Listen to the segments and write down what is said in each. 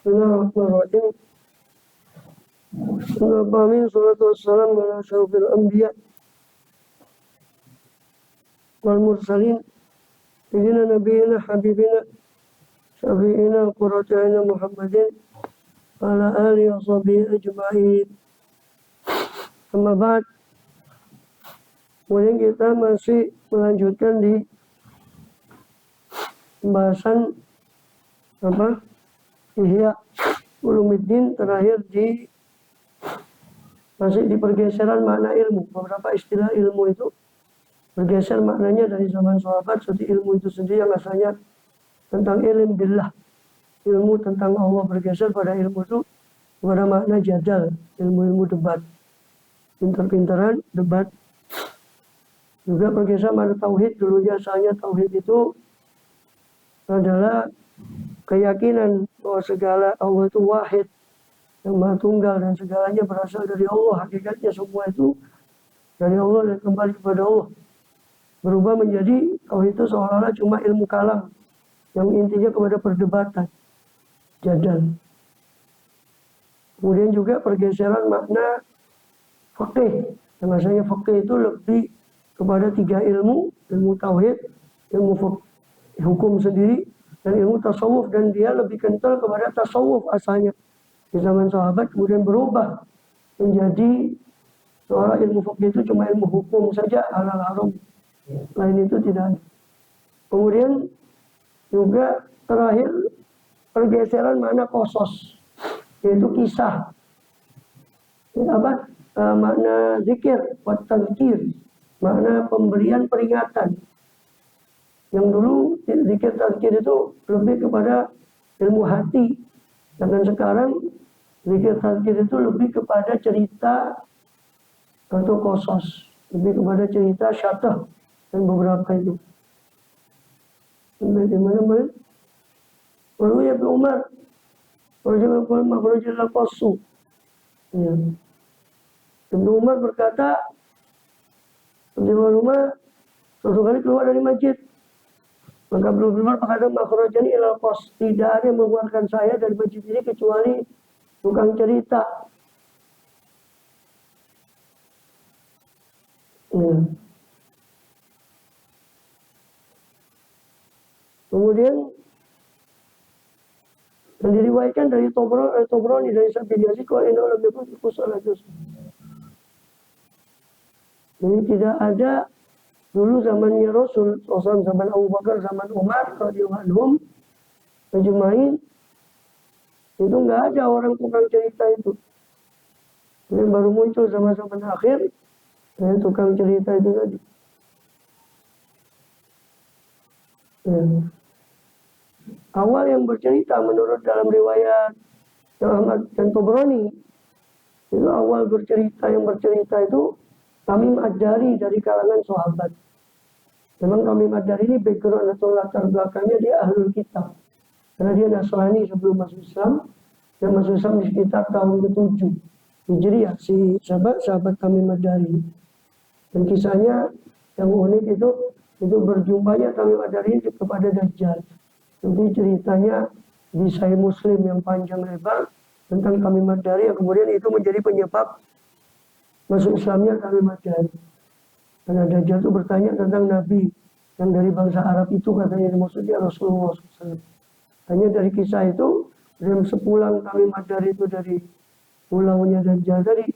Bismillahirrahmanirrahim. Bismillahirrahmanirrahim. Salatu wassalamu ala asyrafil anbiya wal mursalin. Sayyidina nabiyina habibina syafi'ina qurratu a'yunina Muhammadin wa ala alihi wa sahbihi ajma'in. Amma ba'd. Kemudian kita masih melanjutkan di pembahasan Ihya Ulumuddin, terakhir masih di pergeseran makna ilmu. Beberapa istilah ilmu itu bergeser maknanya dari zaman sahabat. Seperti ilmu itu sendiri yang asalnya tentang ilmu billah, ilmu tentang Allah, bergeser pada ilmu itu kepada makna jadal, ilmu-ilmu debat, pintar-pintaran debat. Juga bergeser makna tauhid. Dulunya asalnya tauhid itu adalah keyakinan bahwa segala Allah itu wahid, yang maha tunggal, dan segalanya berasal dari Allah. Hakikatnya semua itu dari Allah dan kembali kepada Allah. Berubah menjadi tauhid itu seolah-olah cuma ilmu kalam yang intinya kepada perdebatan, jadal. Kemudian juga pergeseran makna fikih. Yang maksudnya fikih itu lebih kepada tiga ilmu: ilmu tauhid, ilmu hukum sendiri, dan ilmu tasawuf. Dan dia lebih kental kepada tasawuf asalnya di zaman sahabat, kemudian berubah menjadi seorang ilmu fikih itu cuma ilmu hukum saja, halal haram, lain itu tidak ada. Kemudian juga terakhir pergeseran makna qasas, yaitu kisah. Makna zikir, wa tazkir, makna pemberian peringatan. Yang dulu zikir tazkir itu lebih kepada ilmu hati, dan sekarang zikir tazkir itu lebih kepada cerita atau qasas, lebih kepada cerita syatah dan beberapa itu. Di mana-mana. Walau ya Ibnu Umar, Rajul qasu. Ya. Ibnu Umar berkata, Ibnu Umar suatu kali keluar dari masjid. Maka Ibnu Umar berkata, makhrajani ilal qas, tidak ada yang mengeluarkan saya dari masjid ini kecuali tukang cerita. Ya. Kemudian dan diriwayatkan dari Tobroni dari Sa'id bin Yazid kalau ini lebih kusala juz. Jadi tidak ada dulu zamannya Rasul, zaman Abu Bakar, zaman Umar radhiyallahu anhum ajmain, itu nggak ada orang tukang cerita itu. Yang baru muncul zaman-zaman akhir, tukang cerita itu tadi. Ya. Awal yang bercerita menurut dalam riwayat Ahmad dan Tobroni, itu awal yang bercerita itu Tamim Ad-Dari dari kalangan sahabat. Memang Tamim Ad-Dari ini background atau latar belakangnya dia ahlul kitab, karena dia Nasrani sebelum masuk Islam, dan masuk Islam di sekitar tahun ke-7 Hijriah, si sahabat Tamim Ad-Dari. Dan kisahnya yang unik itu berjumpanya Tamim Ad-Dari kepada Dajjal. Nanti ceritanya di Sahih Muslim yang panjang lebar tentang Tamim Ad-Dari, yang kemudian itu menjadi penyebab masuk Islamnya Tamim Ad-Dari. Karena Dajjal itu bertanya tentang Nabi yang dari bangsa Arab itu, katanya maksudnya Rasulullah SAW. Hanya dari kisah itu, dan sepulang Tamim Ad-Dari itu dari pulaunya Dajjal tadi,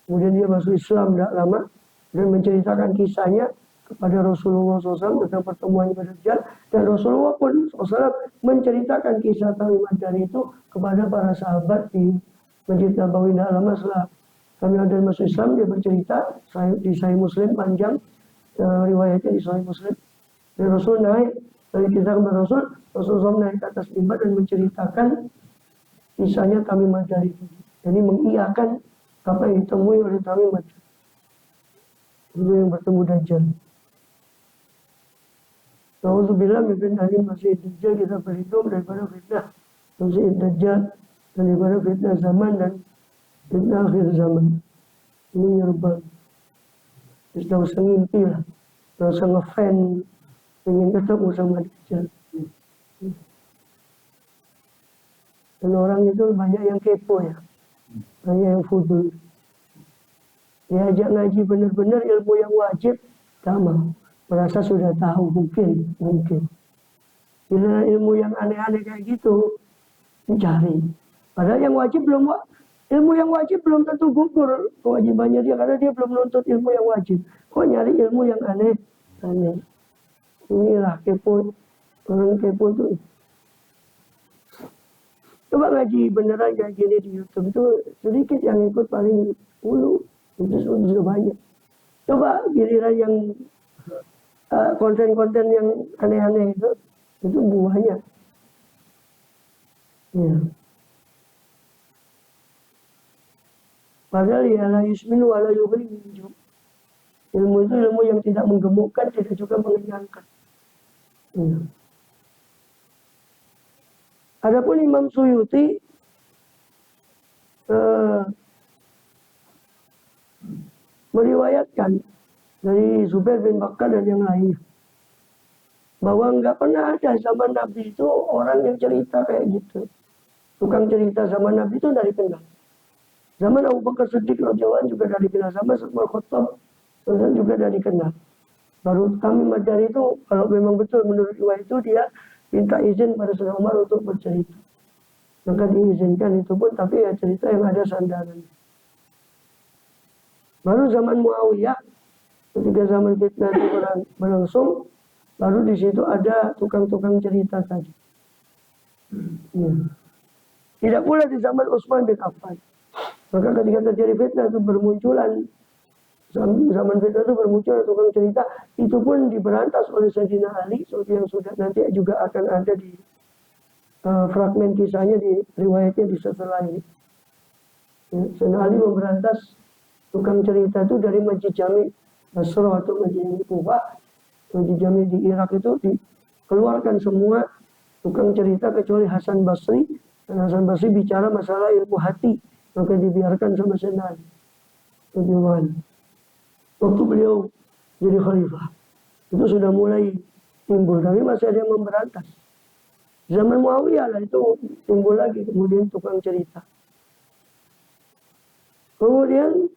kemudian dia masuk Islam tidak lama dan menceritakan kisahnya kepada Rasulullah SAW tentang pertemuannya pada Dajjal. Dan Rasulullah pun SAW menceritakan kisah Tamim Ad-Dari itu kepada para sahabat di Masjid Nabawi tidak lama setelah Tamim Ad-Dari masuk Islam. Dia bercerita di Sahih Muslim panjang, riwayatnya di Sahih Muslim. Dan Rasul naik dari kisah kepada Rasulullah naik ke atas mimbar dan menceritakan kisahnya Tamim Ad-Dari. Jadi mengiyakan apa yang ditemui oleh Tamim Ad-Dari itu yang bertemu Dajjal. Alhamdulillah min dari Masih Dajjal, kita berhitung daripada fitnah Masih Dajjal, dan daripada fitnah zaman dan fitnah akhir zaman. Ini nyerban. Tidak usah ngimpi lah, tidak usah ngefan ingin ketemu sama Dajjal. Dan orang itu banyak yang kepo ya, banyak yang fudul. Diajak ngaji benar-benar ilmu yang wajib, tak mau. Merasa sudah tahu, mungkin. Bila ilmu yang aneh-aneh kayak gitu, mencari. Padahal yang wajib ilmu yang wajib belum tentu gugur kewajibannya dia, karena dia belum menuntut ilmu yang wajib. Kok nyari ilmu yang aneh? Inilah kepo, orang kepo itu. Coba ngaji beneran kayak gini di YouTube itu sedikit yang ikut, paling 10, itu sudah banyak. Coba giliran yang konten-konten yang aneh-aneh itu buahnya. Ya. Padahal ya la yusminu wa la yughni min ju'. Ilmu itu ilmu yang tidak menggemukkan, tidak juga mengenyangkan. Ya. Adapun Imam Suyuti meriwayatkan dari Zubair bin Bakkar dan yang lainnya bahwa nggak pernah ada zaman Nabi itu orang yang cerita kayak gitu. Tukang cerita zaman Nabi itu dari kenal. Zaman Abu Bakar Siddiq radhiyallahu anhu juga dari kenal, sama Umar Khattab juga dari kenal. Baru kami Madari itu kalau memang betul menurut riwayat itu dia minta izin pada Sayyidina Umar untuk bercerita. Maka diizinkan itu pun, tapi ya cerita yang ada sandarannya. Baru zaman Muawiyah, ketika zaman fitnah itu berlangsung, baru di situ ada tukang-tukang cerita tadi. Ya. Tidak pula di zaman Utsman bin Affan. Maka ketika terjadi fitnah itu zaman fitnah itu bermunculan tukang cerita, itu pun diberantas oleh Sayyidina Ali, seperti yang sudah nanti juga akan ada di fragmen kisahnya di riwayatnya di setelah ini. Sayyidina Ali memberantas tukang cerita itu dari Masjid Jami Basra atau Masjid Kufa. Masjid Jami di Irak itu dikeluarkan semua tukang cerita kecuali Hasan Basri. Dan Hasan Basri bicara masalah ilmu hati, maka dibiarkan sama Sayyidina Ali. Waktu beliau jadi khalifah, itu sudah mulai timbul, tapi masih ada yang memberantas. Zaman Muawiyah lah itu timbul lagi, kemudian tukang cerita. Kemudian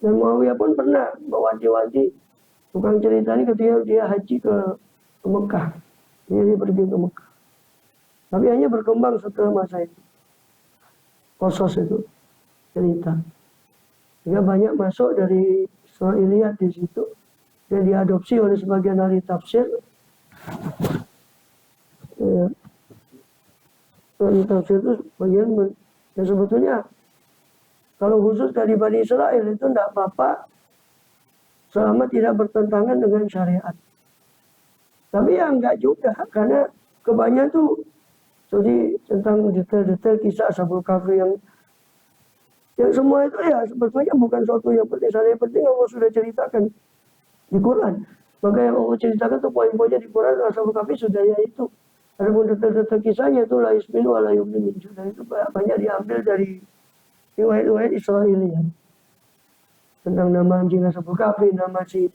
dan Muawiyah pun pernah mewanti-wanti tukang cerita ini ketika dia haji ke Mekah. Dia pergi ke Mekah. Tapi hanya berkembang setelah masa itu. Qasas itu cerita. Sehingga banyak masuk dari Israiliyat di situ. Dan diadopsi oleh sebagian ahli tafsir. Ya. Ahli tafsir itu bagian yang sebetulnya kalau khusus dari Bani Israel itu tidak apa-apa selama tidak bertentangan dengan syariat. Tapi ya enggak juga, karena kebanyakan tuh jadi tentang detail-detail kisah Ashabul Kahfi yang semua itu ya sebetulnya bukan suatu yang penting. Yang penting Allah sudah ceritakan di Quran. Maka yang Allah ceritakan tuh poin-poinnya di Quran Ashabul Kahfi sudah ya itu. Adapun detail-detail kisahnya itu la yusminu wa la yughni min ju'. Dan itu banyak diambil dari riwayat-riwayat Israiliyat tentang nama anjing Ashabul Kahfi, nama si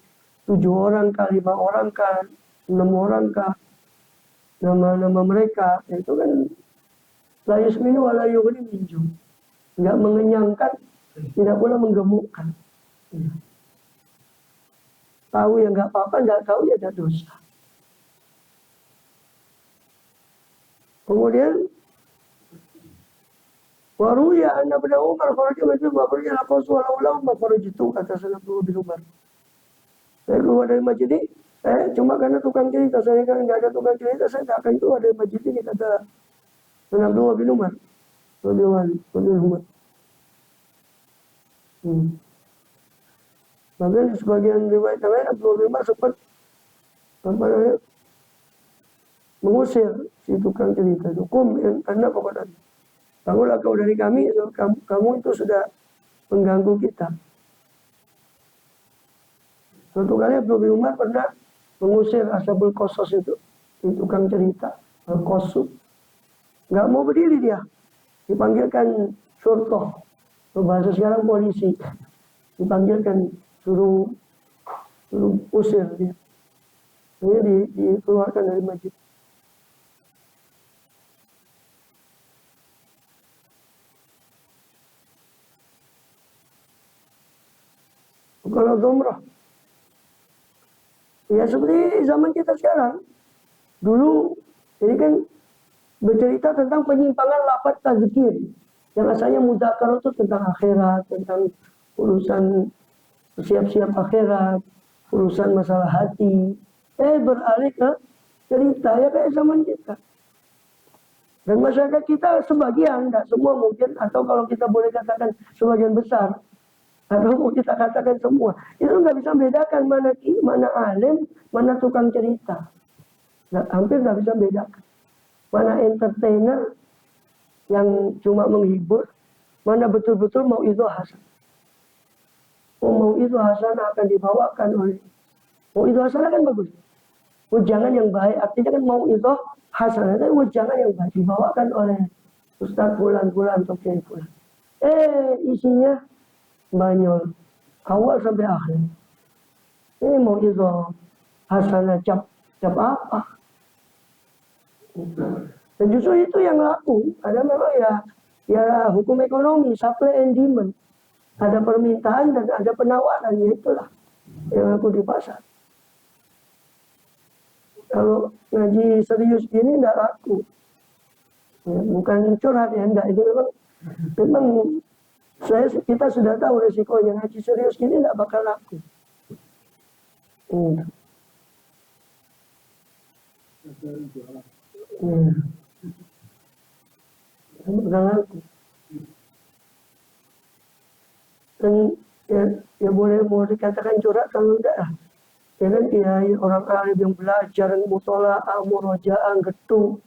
7 orang kah, 5 orang kah, 6 orang kah, nama-nama mereka, itu kan la yusminu wa la yughni min ju'. Enggak mengenyangkan, tidak pula menggemukkan. Tahu yang enggak apa-apa, enggak tahu ya ada dosa. Kemudian waruya anna bin Umar kharaja min mabriyah laqas wa law ma kharajtu kata Sayyidina bin Umar. Saya keluar dari masjid ini, cuma karena tukang cerita, saya kan enggak ada tukang cerita, saya enggak akan keluar dari masjid ini kata Sayyidina bin Umar. Radhiyallahu. Bahkan di sebagian riwayat yang lain Abdullah bin Umar sempat mengusir si tukang cerita itu. Karena pokoknya bangunlah kau dari kami, kamu itu sudah mengganggu kita. Suatu kali Abdullah bin Umar pernah mengusir Ashabul Qasas itu, si tukang cerita, Al-Qasub. Nggak mau berdiri dia. dipanggilkan syurtoh, bahasa sekarang polisi, dipanggilkan suruh usir dia. Ini dikeluarkan dari masjid. Kalau umrah, ya seperti zaman kita sekarang. Dulu ini kan bercerita tentang penyimpangan lafaz tazkir. Yang asalnya mudzakkar itu tentang akhirat, tentang urusan siap-siap akhirat, urusan masalah hati. Beralih ke cerita ya kayak zaman kita. Dan masyarakat kita sebagian, tidak semua mungkin, atau kalau kita boleh katakan sebagian besar, atau mau kita katakan semua, itu nggak bisa membedakan mana alim, mana tukang cerita. Hampir nggak bisa bedakan. Mana entertainer yang cuma menghibur, mana betul-betul mau itu hasan. Mau itu hasan akan dibawakan oleh mau itu hasan kan bagus. Jangan yang baik, artinya kan mau itu hasan, tapi jangan yang baik dibawakan oleh Ustaz bulan-bulan atau kiai bulan. Isinya banyol, awal sampai akhir. Ini mau itu hasanah cap apa? Dan justru itu yang laku. Ada memang ya hukum ekonomi, supply and demand. Ada permintaan dan ada penawaran, ya itulah yang laku di pasar. Kalau ngaji serius gini enggak laku. Ya, bukan curhat ya, enggak. Ini memang kita sudah tahu resikonya. Ngaji serius gini enggak bakal laku. Bakal laku. Dan ya boleh mau dikatakan curhat kalau enggak lah. Ya kan kiai orang alim yang belajar, yang mutola'ah, muroja'ah, getu.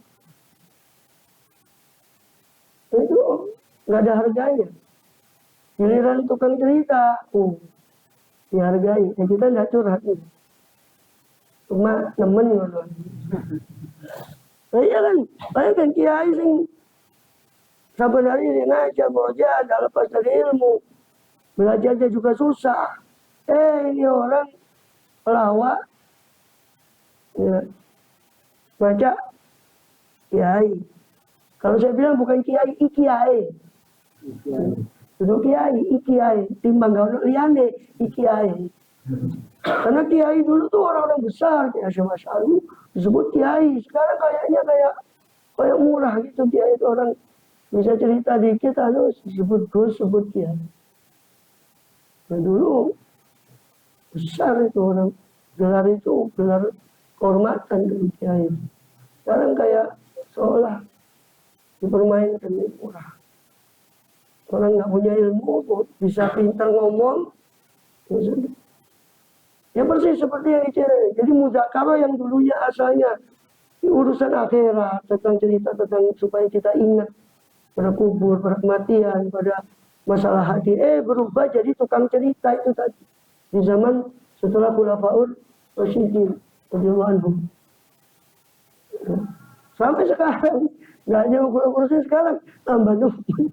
Itu nggak ada harganya. Giliran tukang cerita, dihargai. Ya kita nggak curhat nih. Cuma nemen gitu. Nah, iya kan kiai sing saben hari dia ngajar, muroja'ah, ada lepas dari ilmu. Belajarnya juga susah. Ini orang pelawak, ya, baca kiai. Kalau saya bilang bukan kiai, ikiai. Duduk kiai, ikiai. Timbang gaul liane, ikiai. Karena kiai dulu tuh orang-orang besar, kayak Syekh Alu disebut kiai. Sekarang kayaknya kayak murah gitu kiai itu orang bisa cerita dikit, disebut Gus, sebut kiai. Nah dulu besar itu orang, gelar kehormatan dari kiai. Sekarang kayak seolah dipermainkan murah. Orang nggak punya ilmu, bisa pintar ngomong. Ya persis seperti yang dicari. Jadi mudzakkar yang dulunya asalnya urusan akhirat, tentang cerita tentang supaya kita ingat pada kubur, pada kematian, pada masalah hati. Berubah jadi tukang cerita itu tadi. Di zaman setelah Khulafaur Rasyidin radhiyallahu anhum. Sampai sekarang, nggak hanya Khulafaur sekarang, tambah nunggu.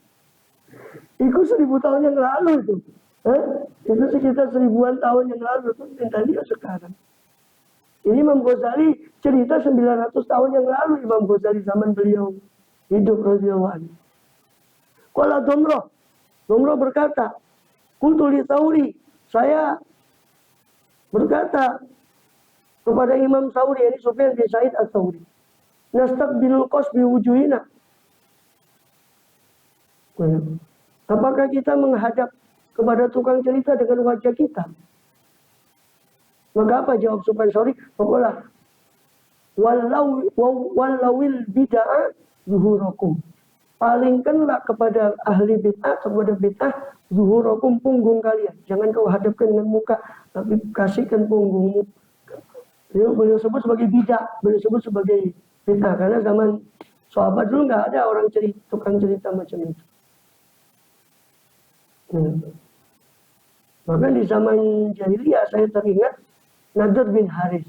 Itu 1000 tahun yang lalu itu. Itu sekitar 1000-an tahun yang lalu itu tadi sekarang. Ini Imam Ghazali cerita 900 tahun yang lalu Imam Ghazali zaman beliau hidup radhiyallahu anhu. Qala Domroh berkata, qultu li Tsauri, saya berkata kepada Imam Tsauri, ini Sufyan bin Sa'id Ats-Tsauri, nastaqbilul qas bi wujuhina. Apakah kita menghadap kepada tukang cerita dengan wajah kita? Maka apa jawab Sufyan Tsauri? Faqala wallawil bid'ah zuhurakum. Palingkanlah kepada ahli bid'ah, kepada bid'ah zuhurakum, punggung kalian. Jangan kau hadapkan dengan muka, tapi kasihkan punggungmu. Beliau sebut sebagai bid'ah, beliau sebut sebagai bid'ah. Karena zaman sahabat dulu nggak ada orang tukang cerita macam itu. Maka di zaman jahiliyah saya teringat Nadhr bin Haris.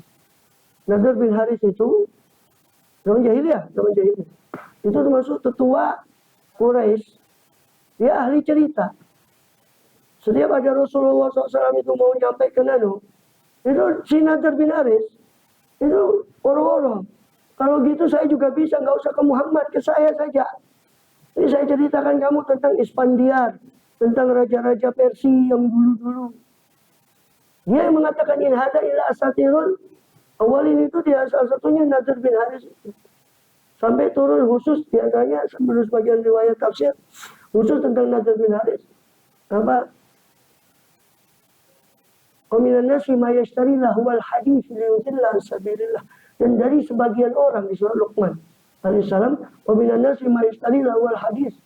Nadhr bin Haris itu zaman jahiliyah. Itu termasuk tetua Quraisy, dia ahli cerita. Setiap ada Rasulullah SAW itu mau nyampaikan itu si Nadhr bin Haris, itu orang-orang. Kalau gitu saya juga bisa, nggak usah ke Muhammad, ke saya saja. Ini saya ceritakan kamu tentang Isfandiar, tentang raja-raja Persia yang dulu-dulu. Dia yang mengatakan in hada illa asatirun awalin, itu dia salah satunya Nadhr bin Haris itu. Sampai turun khusus diantaranya menurut sebagian riwayat tafsir khusus tentang Nadhr bin Haris. Apa? Waminan nasi ma yashtari lahwal hadis liyudilla an sabilillah. Dan dari sebagian orang di surah Luqman alaihissalam, waminan nasi ma yashtari lahwal hadis.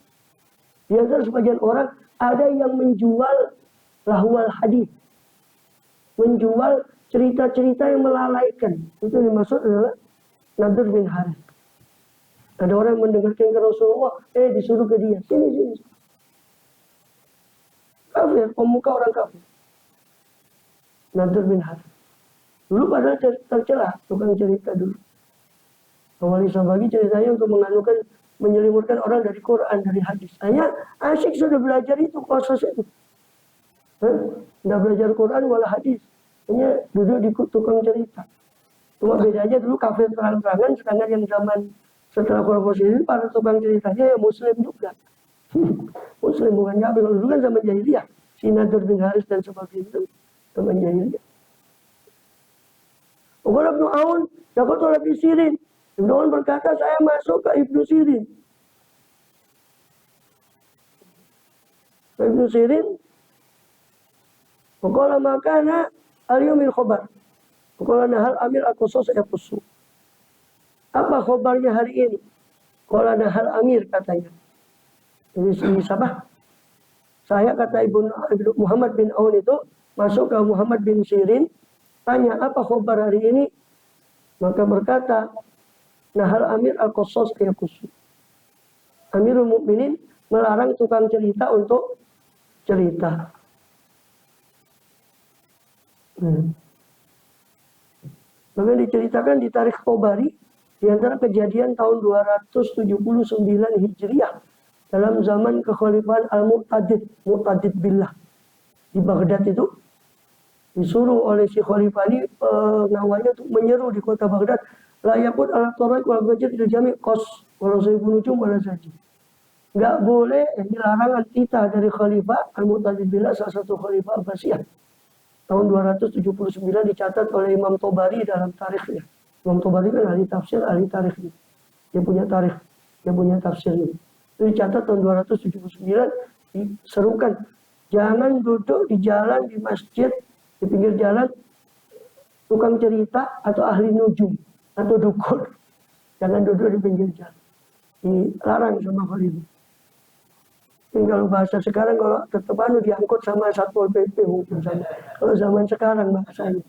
Di antara sebagian orang ada yang menjual lahwal hadis, menjual cerita-cerita yang melalaikan. Itu dimaksud adalah Nadhr bin Haris. Ada orang yang mendengarkan ke Rasulullah, disuruh ke dia, sini. Kafir, pemuka orang kafir. Nadhr bin Haris. Dulu padahal tercela, tukang cerita dulu. Awal Islam bagi ceritanya untuk menyelimutkan orang dari Quran, dari hadis. Hanya asyik sudah belajar itu, khusus itu. Tidak belajar Quran wala hadis. Hanya duduk di tukang cerita. Cuma bedanya dulu kafir terang-terangan, sedangkan yang zaman setelah Khulafaur ini para tukang ceritanya ya Muslim juga. Muslim bukan kafir. Kalau dulu kan zaman jahiliyah. Si Nadhr bin Haris dan sebagainya itu zaman jahiliyah. Qala Ibnu Aun, dakhaltu ala Ibnu Sirin. Ibnu Aun berkata, saya masuk ke Ibnu Sirin. Ibnu Sirin, qala makana al-yawmil khabar. Qala nahal amir al-qasas yaqussu. Apa khabarnya hari ini? Qala nahal amir katanya. Ini siapa? Saya kata Ibnu Muhammad bin Aun itu masuk ke Muhammad bin Sirin, tanya apa khabar hari ini? Maka berkata, nahal amir al-qasas yaqussu. Amirul Mukminin melarang tukang cerita untuk cerita. Maka diceritakan di tarikh Tabari di antara kejadian tahun 279 Hijriah dalam zaman kekhalifahan Al-Mu'tadid Billah di Baghdad itu disuruh oleh si khalifah ini pengawalnya untuk menyeru di kota Baghdad, la yakun ala tariq wal masjid il jami' qas walau sayfun nujum wala sajid. Enggak boleh, ini larangan kita dari khalifah Al-Mu'tadid Billah, salah satu khalifah Abbasiyah. Tahun 279 dicatat oleh Imam Tabari dalam tarikhnya. Imam Tabari kan ahli tafsir, ahli tarikhnya. Dia punya tarikh, dia punya tafsirnya. Itu dicatat tahun 279, diserukan. Jangan duduk di jalan, di masjid, di pinggir jalan, tukang cerita atau ahli nujum atau dukun. Jangan duduk di pinggir jalan. Dilarang sama khalifah. Kalau bahasa sekarang kalau tetap diangkut sama Satpol PP mungkin sama. Kalau zaman sekarang bahasanya.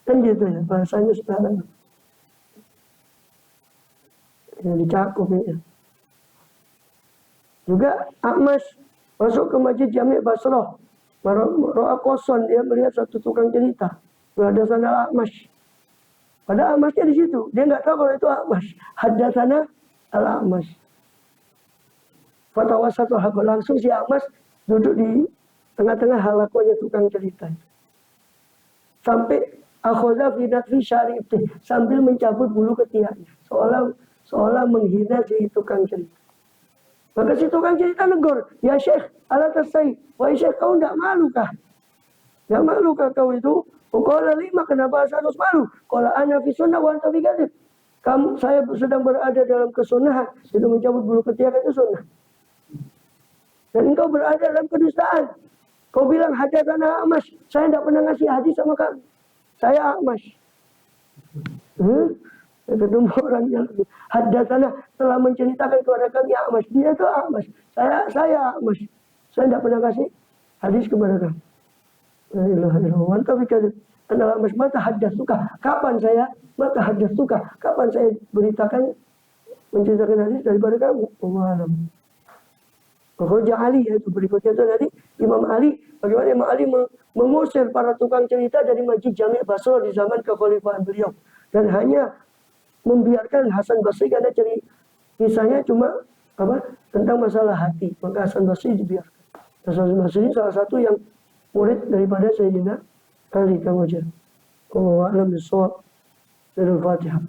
Kan gitu ya bahasanya sekarang. Ya dicakup ya. Juga Ahmas masuk ke Masjid Jami' Basrah. Ro'a Qoson, dia melihat satu tukang cerita. Berada sana Ahmas. Pada Ahmasnya di situ. Dia nggak tahu kalau itu Ahmas. Haddatsana al-Ahmas. Fatwa satu hal langsung si Ahmas duduk di tengah-tengah halakonya tukang cerita. Sampai akhoda fi natfi syarifih, sambil mencabut bulu ketiaknya. Seolah menghina si tukang cerita. Maka si tukang cerita negor, ya Syekh, ala tasai, wahai Syekh, kau tidak malu kah? Tidak malu kah kau itu? Qala lima, kenapa saya harus malu? Qala ana fi sunnah wa anta fi kadzib. Saya sedang berada dalam kesunahan, itu mencabut bulu ketiak itu sunnah. Dan engkau berada dalam kedustaan. Kau bilang hadatsana Ahmas. Saya tidak pernah ngasih hadis sama kamu. Saya Ahmas. Ketemu orang yang hadatsana telah menceritakan kepada kami Ahmas. Dia itu Ahmas. Saya Ahmas. Saya tidak pernah kasih hadis kepada kamu. La ilaha illallah. Tapi adalah Ahmas mata hadatsuka. Kapan saya mata hadatsuka? Kapan saya menceritakan hadis daripada kamu? Wallahu a'lam. Raja Ali itu berikutnya itu nanti Imam Ali, bagaimana Imam Ali mengusir para tukang cerita dari Masjid Jami' Basrah di zaman kekhalifahan beliau dan hanya membiarkan Hasan Basri karena kisahnya cuma apa tentang masalah hati, maka Hasan Basri dibiarkan. Hasan Basri salah satu yang murid daripada Sayyidina Ali Kang Ujang. Wallahu a'lam bishawab. Al-Fatihah.